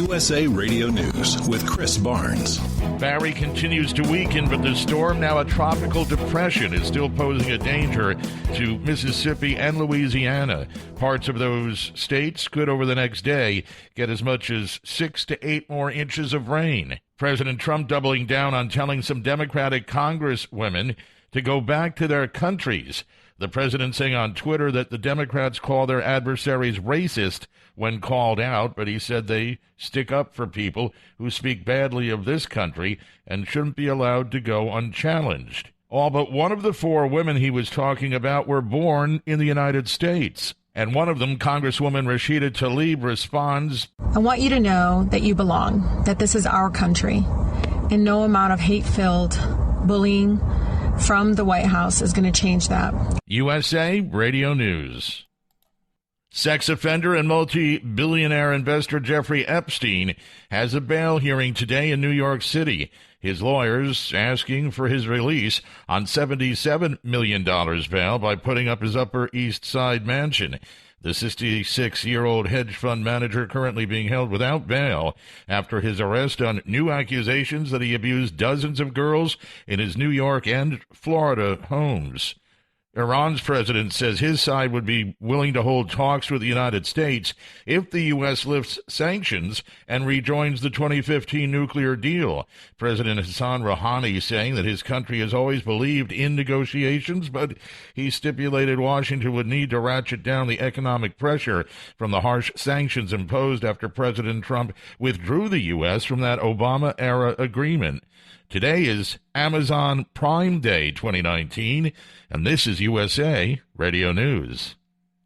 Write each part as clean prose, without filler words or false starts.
USA Radio News with Chris Barnes. Barry continues to weaken, but the storm, now a tropical depression, is still posing a danger to Mississippi and Louisiana. Parts of those states could, over the next day, get as much as 6 to 8 more inches of rain. President Trump doubling down on telling some Democratic Congresswomen to go back to their countries. The president saying on Twitter that the Democrats call their adversaries racist when called out, but he said they stick up for people who speak badly of this country and shouldn't be allowed to go unchallenged. All but one of the 4 women he was talking about were born in the United States. And one of them, Congresswoman Rashida Tlaib, responds, I want you to know that you belong, that this is our country, and no amount of hate-filled bullying from the White House is going to change that. USA Radio News. Sex offender and multi-billionaire investor Jeffrey Epstein has a bail hearing today in New York City. His lawyers asking for his release on $77 million bail by putting up his Upper East Side mansion. The 66-year-old hedge fund manager currently being held without bail after his arrest on new accusations that he abused dozens of girls in his New York and Florida homes. Iran's president says his side would be willing to hold talks with the United States if the U.S. lifts sanctions and rejoins the 2015 nuclear deal. President Hassan Rouhani saying that his country has always believed in negotiations, but he stipulated Washington would need to ratchet down the economic pressure from the harsh sanctions imposed after President Trump withdrew the U.S. from that Obama-era agreement. Today is Amazon Prime Day 2019, and this is USA Radio News.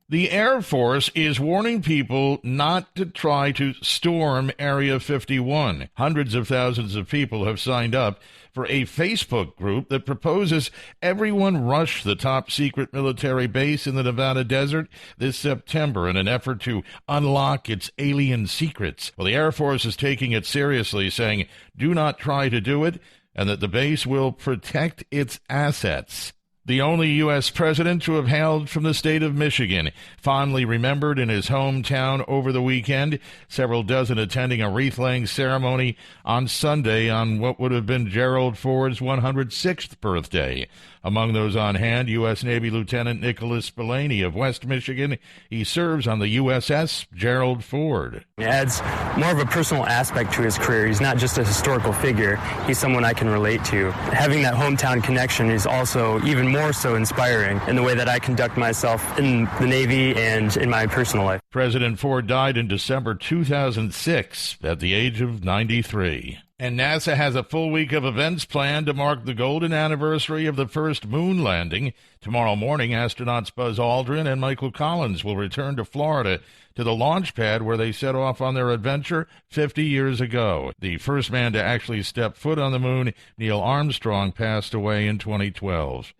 The Air Force is warning people not to try to storm Area 51. Hundreds of thousands of people have signed up for a Facebook group that proposes everyone rush the top-secret military base in the Nevada desert this September in an effort to unlock its alien secrets. Well, the Air Force is taking it seriously, saying, do not try to do it, and that the base will protect its assets. The only U.S. president to have hailed from the state of Michigan, fondly remembered in his hometown over the weekend, several dozen attending a wreath-laying ceremony on Sunday on what would have been Gerald Ford's 106th birthday. Among those on hand, U.S. Navy Lieutenant Nicholas Spillane of West Michigan. He serves on the USS Gerald Ford. It adds more of a personal aspect to his career. He's not just a historical figure. He's someone I can relate to. Having that hometown connection is also even more so inspiring in the way that I conduct myself in the Navy and in my personal life. President Ford died in December 2006 at the age of 93. And NASA has a full week of events planned to mark the golden anniversary of the first moon landing. Tomorrow morning, astronauts Buzz Aldrin and Michael Collins will return to Florida to the launch pad where they set off on their adventure 50 years ago. The first man to actually step foot on the moon, Neil Armstrong, passed away in 2012.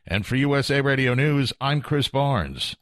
And for USA Radio News, I'm Chris Barnes.